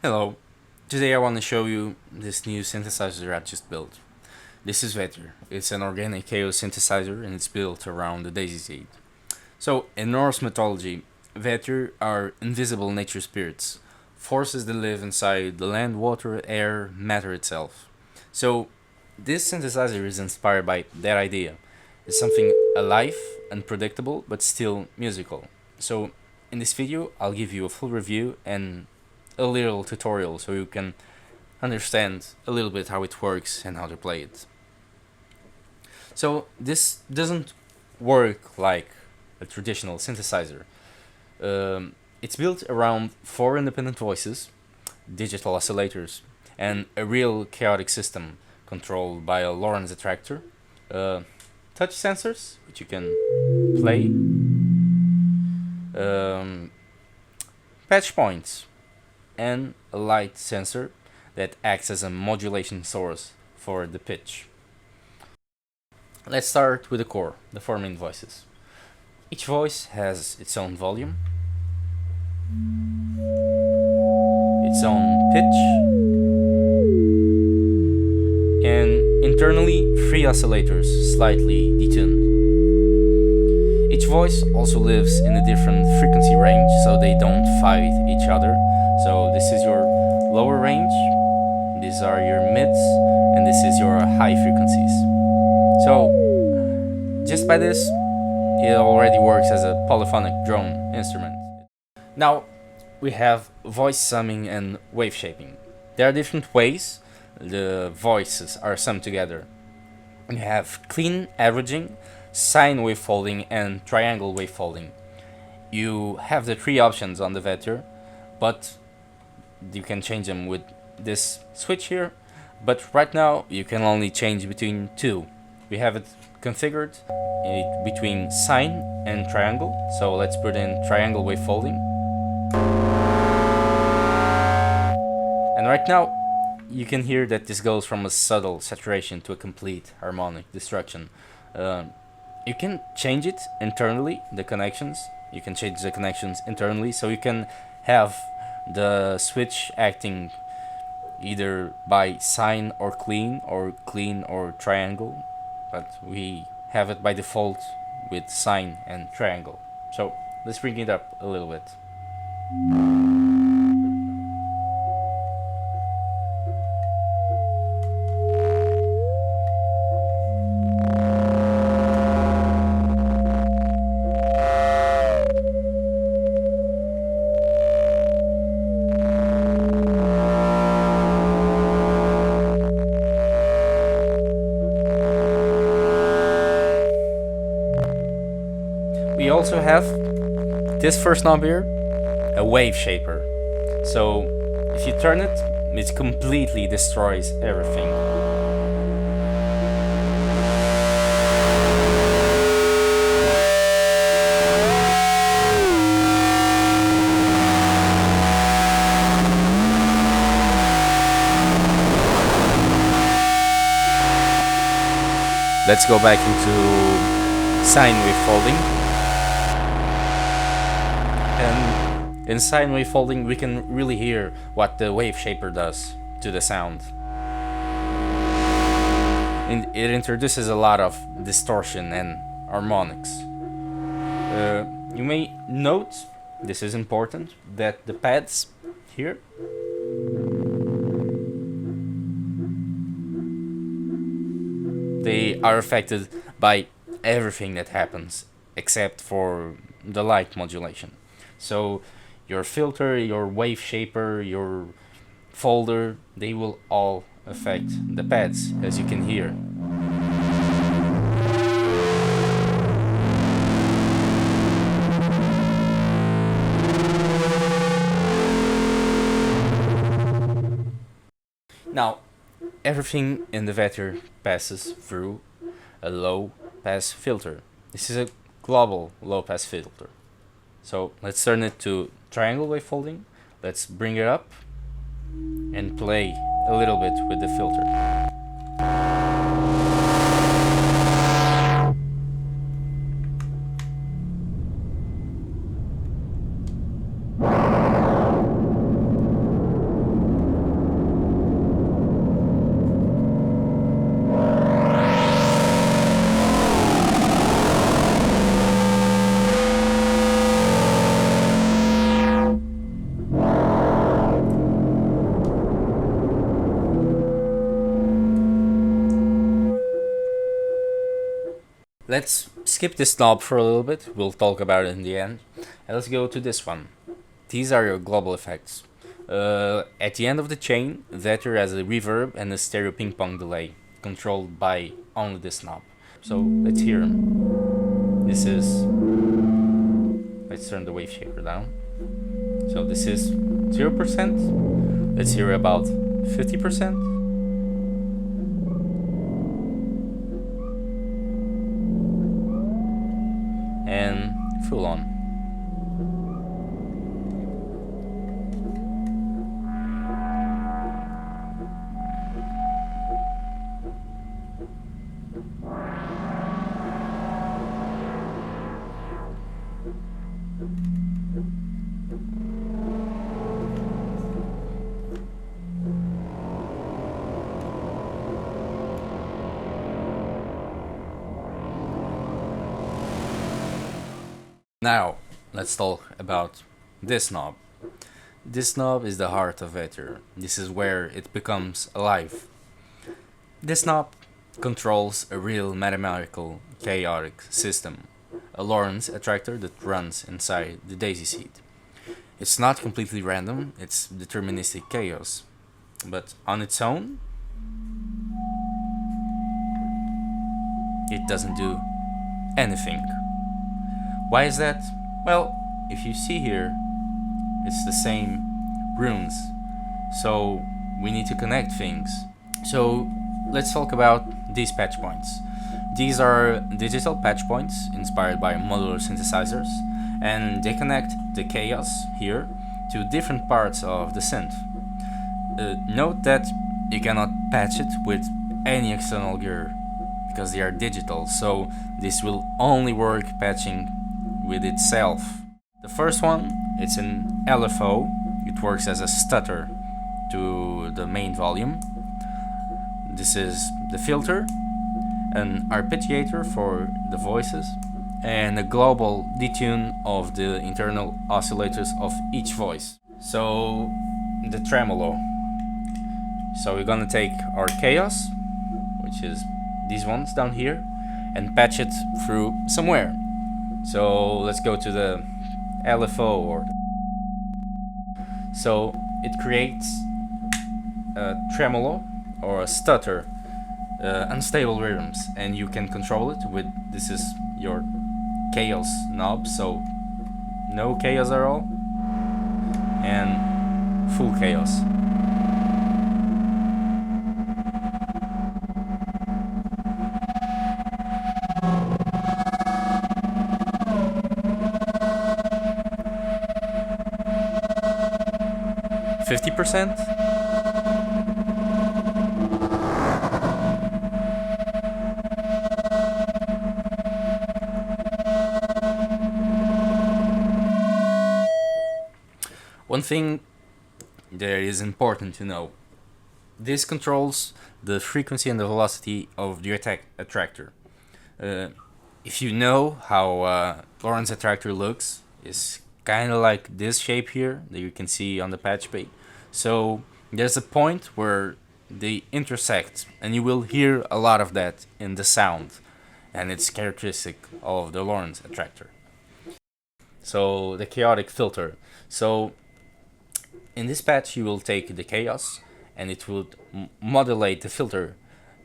Hello, today I want to show you this new synthesizer I just built. This is Vættir. It's an organic chaos synthesizer and it's built around the daisy seed. So, in Norse mythology, Vættir are invisible nature spirits, forces that live inside the land, water, air, matter itself. So, this synthesizer is inspired by that idea. It's something alive, unpredictable, but still musical. So, in this video, I'll give you a full review and a little tutorial so you can understand a little bit how it works and how to play it. So this doesn't work like a traditional synthesizer. It's built around 4 independent voices, digital oscillators, and a real chaotic system controlled by a Lorentz attractor, touch sensors, which you can play, patch points, and a light sensor that acts as a modulation source for the pitch. Let's start with the core, the 4 main voices. Each voice has its own volume, its own pitch, and internally 3 oscillators slightly detuned. Each voice also lives in a different frequency range so they don't fight each other. So this is your lower range, these are your mids, and this is your high frequencies. So just by this, it already works as a polyphonic drone instrument. Now we have voice summing and wave shaping. There are different ways the voices are summed together. You have clean averaging, sine wave folding, and triangle wave folding. You have the 3 options on the Vættir, but you can change them with this switch here, but right now you can only change between 2. We have it configured between sine and triangle, so let's put in triangle wave folding. And right now you can hear that this goes from a subtle saturation to a complete harmonic destruction. You can change it internally, the connections. You can change the connections internally, so you can have the switch acting either by sine or clean or triangle, but we have it by default with sine and triangle. So let's bring it up a little bit. We also have this first knob here, a wave shaper. So if you turn it, it completely destroys everything. Let's go back into sine wave folding. And in sine wave folding, we can really hear what the wave shaper does to the sound. And it introduces a lot of distortion and harmonics. You may note, this is important, that the pads here they are affected by everything that happens except for the light modulation. So your filter, your wave shaper, your folder, they will all affect the pads, as you can hear. Now, everything in the Vættir passes through a low pass filter. This is a global low pass filter. So let's turn it to triangle wave folding. Let's bring it up and play a little bit with the filter. Let's skip this knob for a little bit, we'll talk about it in the end. And let's go to this one. These are your global effects. At the end of the chain, Vættir has a reverb and a stereo ping pong delay, controlled by only this knob. So let's hear them. This is... Let's turn the wave shaper down. So this is 0%. Let's hear about 50%. And full on. Now, let's talk about this knob. This knob is the heart of Vættir. This is where it becomes alive. This knob controls a real mathematical, chaotic system, a Lorentz attractor that runs inside the daisy seed. It's not completely random, it's deterministic chaos, but on its own, it doesn't do anything. Why is that? Well, if you see here, it's the same runes, so we need to connect things. So let's talk about these patch points. These are digital patch points inspired by modular synthesizers, and they connect the chaos here to different parts of the synth. Note that you cannot patch it with any external gear because they are digital, so this will only work patching with itself. The first one, it's an LFO. It works as a stutter to the main volume. This is the filter, an arpeggiator for the voices, and a global detune of the internal oscillators of each voice. So the tremolo. So we're gonna take our chaos, which is these ones down here, and patch it through somewhere. So let's go to the LFO. So it creates a tremolo or a stutter, unstable rhythms, and you can control it with, this is your chaos knob, so no chaos at all, and full chaos. %. One thing that is important to know. This controls the frequency and the velocity of the attractor. If you know how Lorentz attractor looks, it's kind of like this shape here that you can see on the patch page. So there's a point where they intersect, and you will hear a lot of that in the sound, and it's characteristic of the Lorentz attractor. So the chaotic filter. So in this patch you will take the chaos and it will modulate the filter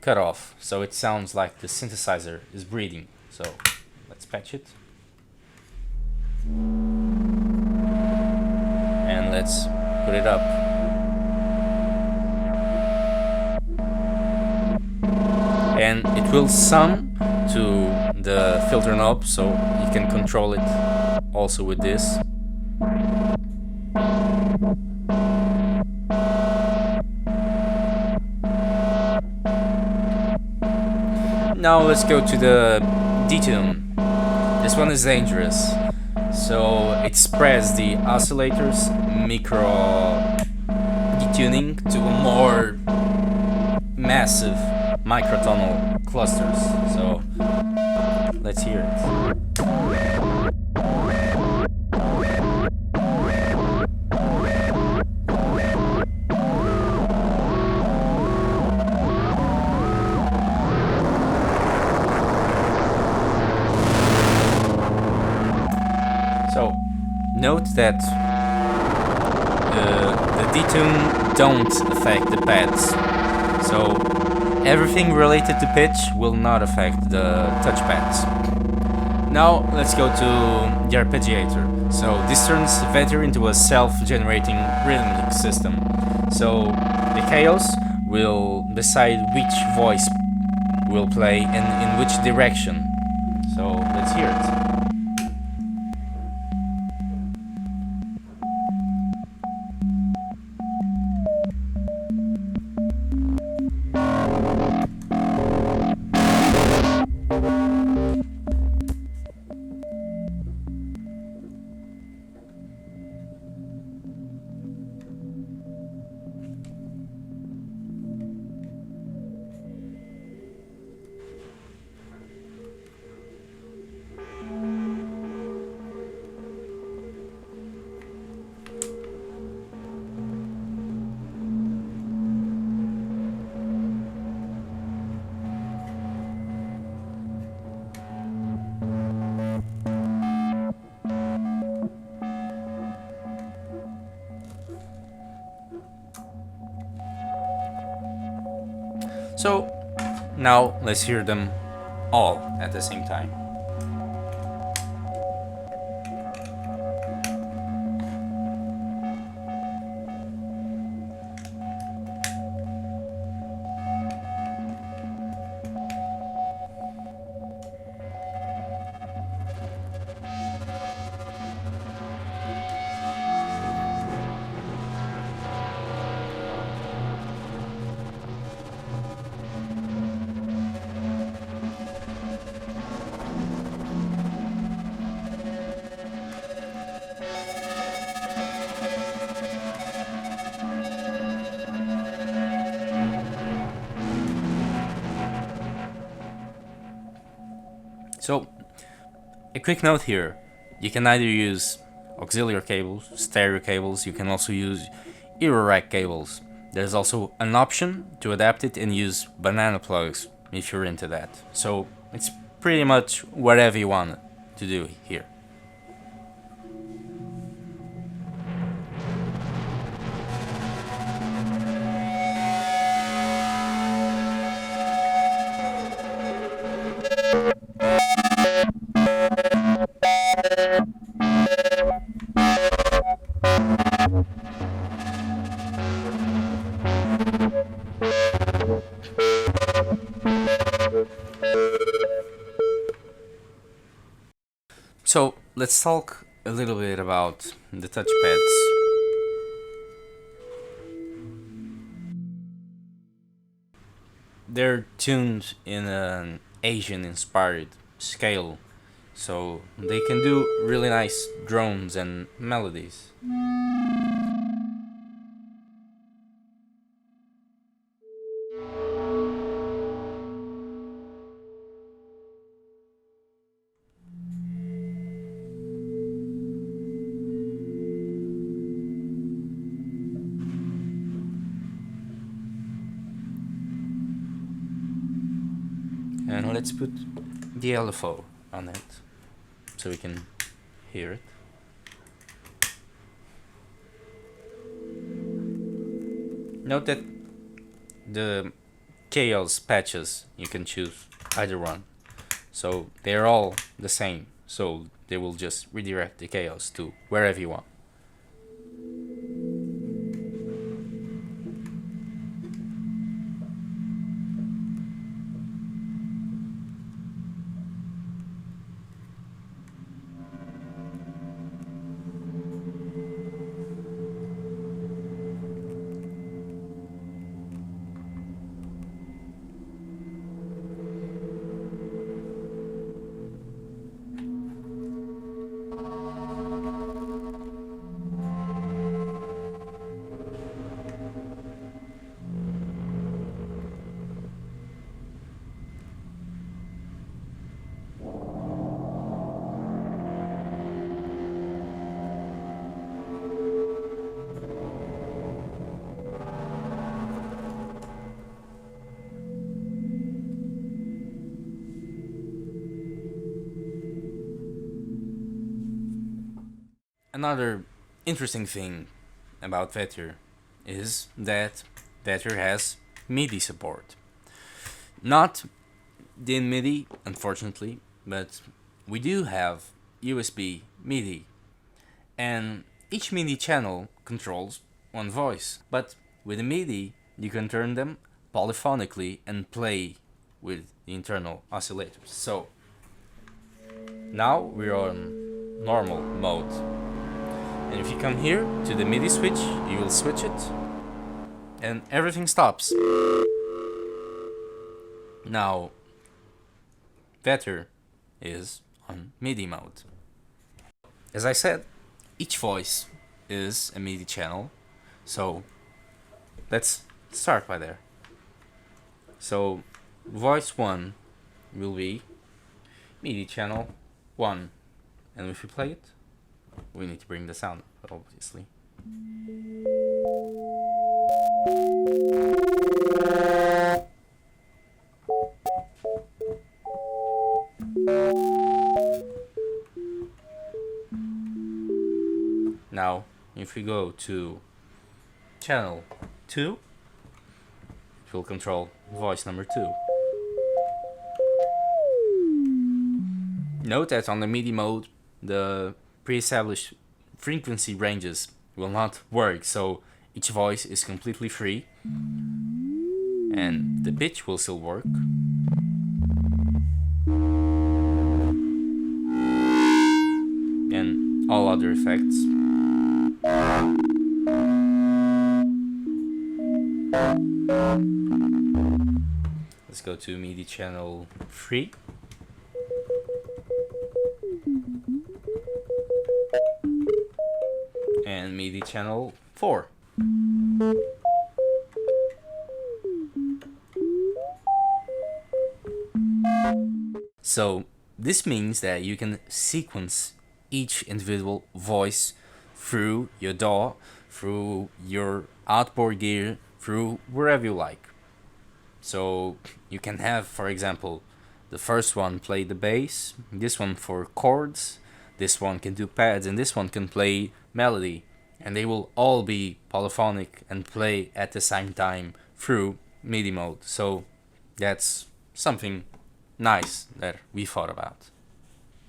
cutoff, so it sounds like the synthesizer is breathing. So let's patch it. And let's put it up. And it will sum to the filter knob, so you can control it also with this. Now let's go to the detune. This one is dangerous. So it spreads the oscillators micro detuning to a more massive microtonal clusters. So let's hear it. Note that the detune don't affect the pads, so everything related to pitch will not affect the touchpads. Now let's go to the arpeggiator. So this turns Vættir into a self-generating rhythmic system. So the chaos will decide which voice will play and in which direction. So let's hear it. So now let's hear them all at the same time. So, a quick note here, you can either use auxiliary cables, stereo cables, you can also use Euro rack cables. There's also an option to adapt it and use banana plugs if you're into that. So, it's pretty much whatever you want to do here. So let's talk a little bit about the touchpads. They're tuned in an Asian inspired scale, so they can do really nice drones and melodies. And let's put the LFO on it so we can hear it. Note that the chaos patches, you can choose either one. So they're all the same, so they will just redirect the chaos to wherever you want. Another interesting thing about Vættir is that Vættir has MIDI support. Not in MIDI, unfortunately, but we do have USB MIDI, and each MIDI channel controls one voice. But with the MIDI, you can turn them polyphonically and play with the internal oscillators. So now we're on normal mode. And if you come here to the MIDI switch, you will switch it and everything stops. Now Vættir is on MIDI mode. As I said, each voice is a MIDI channel, so let's start by there. So voice 1 will be MIDI channel 1, and if we play it, we need to bring the sound, obviously. Now, if we go to channel 2, it will control voice number 2. Note that on the MIDI mode, the pre-established frequency ranges will not work, so each voice is completely free, and the pitch will still work. And all other effects. Let's go to MIDI channel 3. And MIDI channel 4. So this means that you can sequence each individual voice through your DAW, through your outboard gear, through wherever you like. So you can have, for example, the first one play the bass, this one for chords, this one can do pads, and this one can play melody, and they will all be polyphonic and play at the same time through MIDI mode. So that's something nice that we thought about.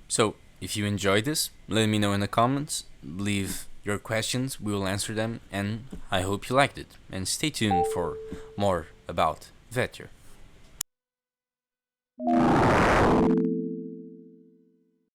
So if you enjoyed this, let me know in the comments, leave your questions, we will answer them, and I hope you liked it. And stay tuned for more about Vættir.